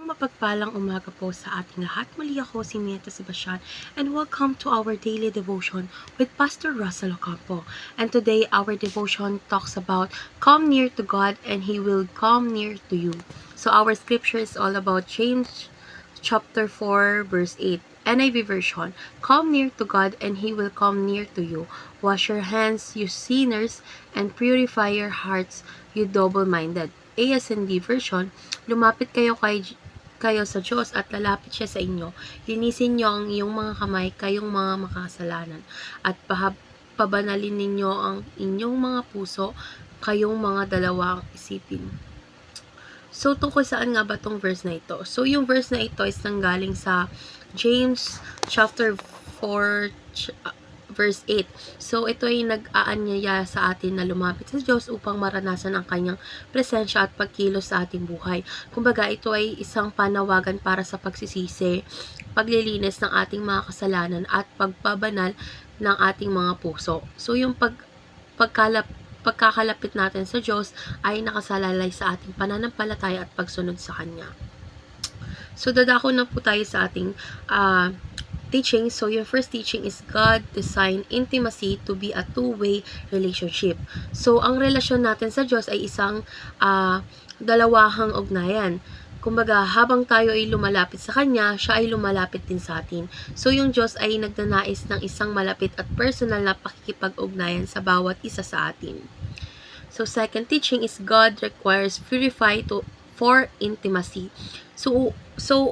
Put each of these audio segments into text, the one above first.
Mapagpalang umaga po sa ating lahat. Muli ako si Mieta Sebastian and welcome to our daily devotion with Pastor Russell Ocampo. And today our devotion talks about come near to God and He will come near to you. So our scripture is all about James chapter 4 verse 8. NIV version, come near to God and He will come near to you. Wash your hands, you sinners, and purify your hearts, you double-minded. ASND version, lumapit kayo sa Diyos at lalapit siya sa inyo. Linisin niyo ang iyong mga kamay, kayong mga makasalanan, at pabanalin ninyo ang inyong mga puso, kayong mga dalawang isipin. So, tungkol saan nga ba tong verse na ito? So, yung verse na ito is nanggaling sa James chapter 4 verse 8. So, ito ay nag-aanyaya sa atin na lumapit sa Diyos upang maranasan ang kanyang presensya at pagkilos sa ating buhay. Kumbaga, ito ay isang panawagan para sa pagsisisi, paglilinis ng ating mga kasalanan at pagpabanal ng ating mga puso. So, yung pagkakalapit natin sa Diyos ay nakasalalay sa ating pananampalataya at pagsunod sa Kanya. So, dadako na po tayo sa ating teaching. So, yung first teaching is God designed intimacy to be a two-way relationship. So, ang relasyon natin sa Diyos ay isang dalawahang ugnayan. Kumbaga, habang tayo ay lumalapit sa Kanya, siya ay lumalapit din sa atin. So, yung Diyos ay nagnanais ng isang malapit at personal na pakikipag-ugnayan sa bawat isa sa atin. So, second teaching is God requires purify for intimacy. So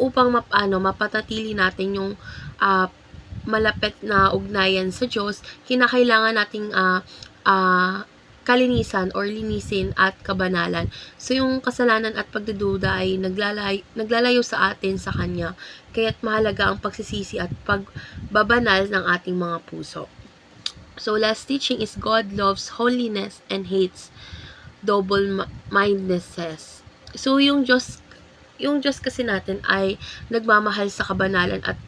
upang mapatatili natin yung malapit na ugnayan sa Diyos, kinakailangan nating kalinisan or linisin at kabanalan. So, yung kasalanan at pagdududa ay naglalayo sa atin sa Kanya. Kaya't mahalaga ang pagsisisi at pagbabanal ng ating mga puso. So, last teaching is God loves holiness and hates double-mindedness. So, yung Diyos kasi natin ay nagmamahal sa kabanalan at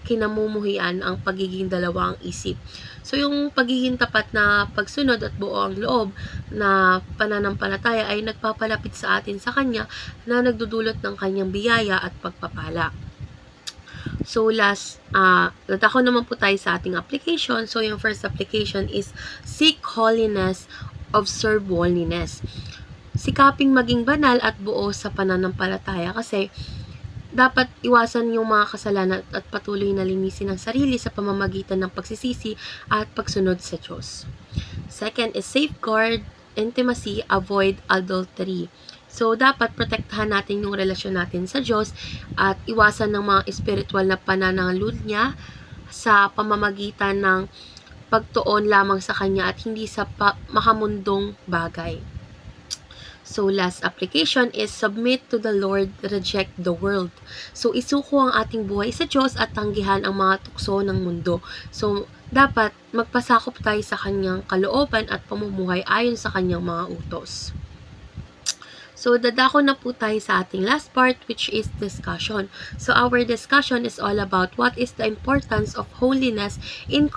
kinamumuhian ang pagiging dalawang isip. So, yung pagiging tapat na pagsunod at buo ang loob na pananampalataya ay nagpapalapit sa atin sa Kanya na nagdudulot ng Kanyang biyaya at pagpapala. So, dadako naman po tayo sa ating application. So, yung first application is seek holiness, observe holiness. Sikaping maging banal at buo sa pananampalataya kasi dapat iwasan yung mga kasalanan at patuloy na linisin ang sarili sa pamamagitan ng pagsisisi at pagsunod sa Diyos. Second is safeguard intimacy, avoid adultery. So, dapat protektahan natin yung relasyon natin sa Diyos at iwasan ng mga espiritual na pananalulnya sa pamamagitan ng pagtuon lamang sa Kanya at hindi sa makamundong bagay. So, last application is submit to the Lord, reject the world. So, isuko ang ating buhay sa Diyos at tanggihan ang mga tukso ng mundo. So, dapat magpasakop tayo sa Kanyang kalooban at pamumuhay ayon sa Kanyang mga utos. So, dadako na po tayo sa ating last part, which is discussion. So, our discussion is all about what is the importance of holiness in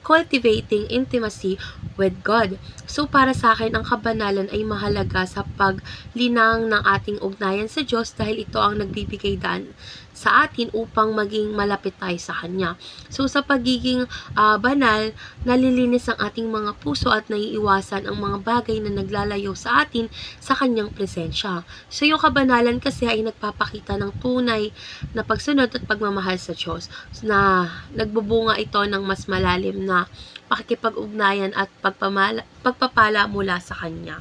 cultivating intimacy with God. So, para sa akin, ang kabanalan ay mahalaga sa paglinang ng ating ugnayan sa Diyos dahil ito ang nagbibigay daan sa atin upang maging malapit tayo sa Kanya. So, sa pagiging banal, nalilinis ang ating mga puso at naiiwasan ang mga bagay na naglalayo sa atin sa Kanyang presensya. So, yung kabanalan kasi ay nagpapakita ng tunay na pagsunod at pagmamahal sa Diyos na nagbubunga ito ng mas malalim na pakikipag-ugnayan at pagpapala mula sa Kanya.